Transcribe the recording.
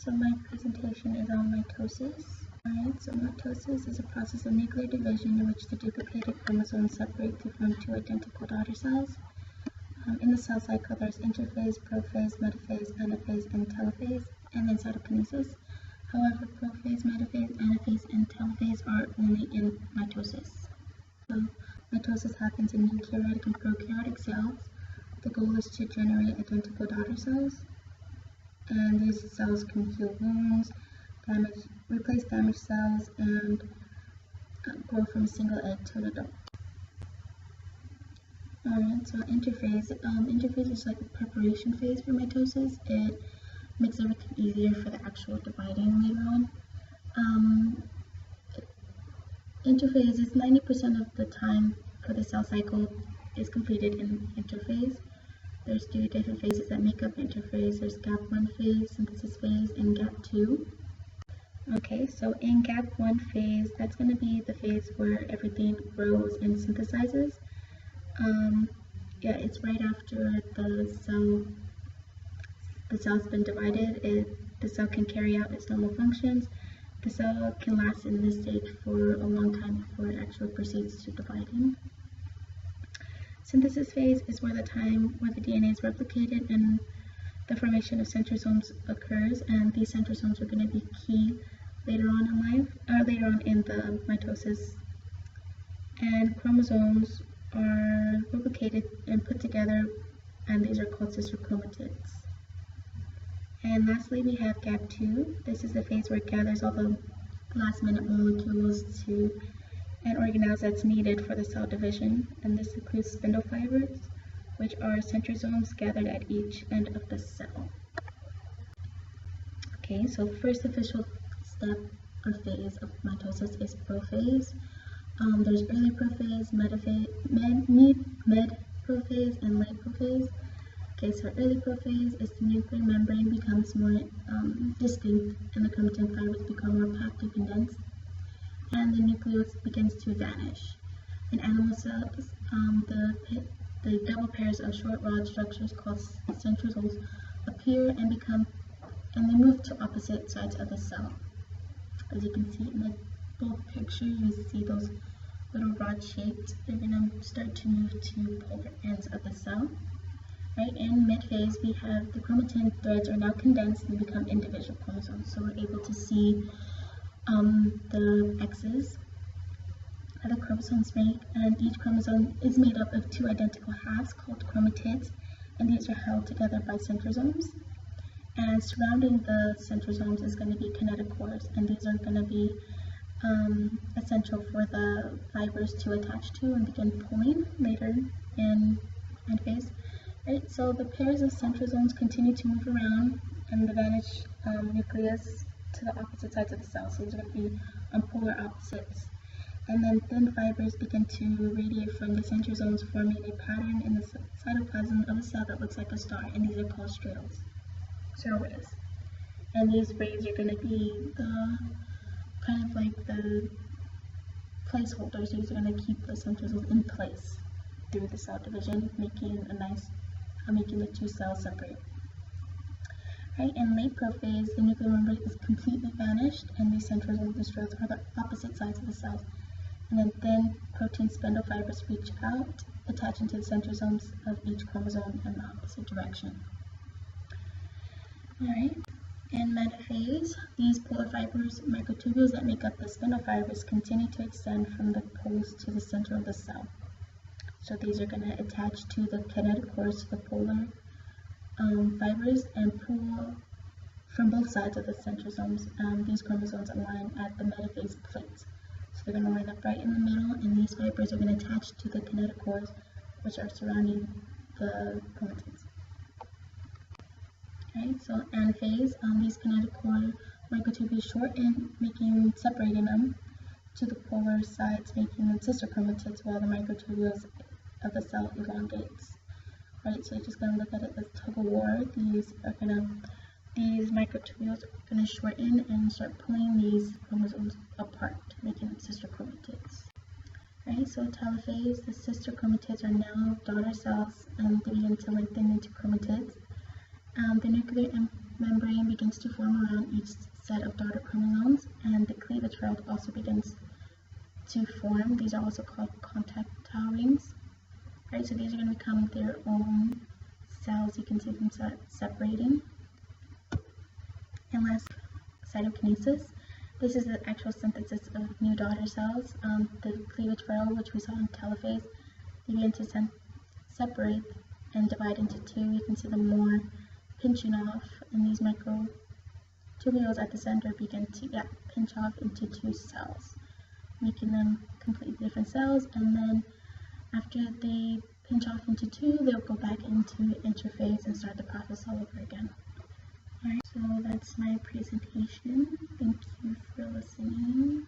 So my presentation is on mitosis. Alright, so mitosis is a process of nuclear division in which the duplicated chromosomes separate to form two identical daughter cells. In the cell cycle, there's interphase, prophase, metaphase, anaphase, and telophase, and then cytokinesis. However, prophase, metaphase, anaphase, and telophase are only in mitosis. So mitosis happens in eukaryotic and prokaryotic cells. The goal is to generate identical daughter cells, and these cells can heal wounds, replace damaged cells, and grow from a single egg to an adult. Alright, so interphase. Interphase is like a preparation phase for mitosis. It makes everything easier for the actual dividing later on. Interphase is 90% of the time for the cell cycle is completed in interphase. There's two different phases that make up interphase. There's gap 1 phase, synthesis phase, and gap 2. Okay, so in gap 1 phase, that's going to be the phase where everything grows and synthesizes. It's right after the cell's been divided. The cell can carry out its normal functions. The cell can last in this stage for a long time before it actually proceeds to dividing. Synthesis phase is where the DNA is replicated and the formation of centrosomes occurs, and these centrosomes are going to be key later on in life, or later on in the mitosis. And chromosomes are replicated and put together, and these are called sister chromatids. And lastly, we have gap 2. This is the phase where it gathers all the last minute molecules to an organelles that's needed for the cell division, and this includes spindle fibers, which are centrosomes gathered at each end of the cell. Okay, so first official step or phase of mitosis is prophase. There's early prophase, mid-prophase, and late prophase. Okay, so early prophase is the nuclear membrane becomes more distinct and the chromatin fibers become more packed and condensed, and the nucleus begins to vanish. In animal cells, the double pairs of short rod structures called centrosomes appear and they move to opposite sides of the cell. As you can see in the both pictures, you see those little rod shaped. They're going to start to move to polar ends of the cell. Right, in mid-phase, we have the chromatin threads are now condensed and become individual chromosomes. So we're able to see the X's that the chromosomes make, and each chromosome is made up of two identical halves called chromatids, and these are held together by centrosomes. And surrounding the centrosomes is going to be kinetochores, and these are going to be essential for the fibers to attach to and begin pulling later in phase. Right, so the pairs of centrosomes continue to move around and the vanished nucleus to the opposite sides of the cell. So these are going to be on polar opposites. And then thin fibers begin to radiate from the centrosomes, forming a pattern in the cytoplasm of a cell that looks like a star, and these are called strales, rays. And these rays are going to be the kind of like the placeholders. These are going to keep the centrosomes in place through the cell division, making the two cells separate. Right, in late prophase, the nuclear membrane is completely vanished, and these centrosomes and strales are the opposite sides of the cells. And then thin protein spindle fibers reach out, attaching to the centrosomes of each chromosome in the opposite direction. Alright, in metaphase, these polar fibers, microtubules that make up the spindle fibers, continue to extend from the poles to the center of the cell. So these are going to attach to the kinetochores, to the polar fibers, and pull from both sides of the centrosomes. These chromosomes align at the metaphase plates. So they're going to line up right in the middle, and these fibers are going to attach to the kinetochores, which are surrounding the chromatids. Right, so anaphase, these kinetochore microtubules shorten, separating them to the polar sides, making them sister chromatids, while the microtubules of the cell elongates. Right, so you're just going to look at it as tug of war. These microtubules are going to shorten and start pulling these chromosomes apart, making them sister chromatids. Right, so telophase, the sister chromatids are now daughter cells and they begin to lengthen into chromatids. The nuclear membrane begins to form around each set of daughter chromosomes, and the cleavage route also begins to form. These are also called contractile rings. Right, so these are going to become their own cells. You can see them separating. And last, cytokinesis. This is the actual synthesis of new daughter cells. The cleavage furrow, which we saw in telophase, they begin to separate and divide into two. You can see them more pinching off, and these microtubules at the center begin to pinch off into two cells, making them completely different cells. And then after they pinch off into two, they'll go back into interphase and start the process all over again. Alright, so that's my presentation. Thank you for listening.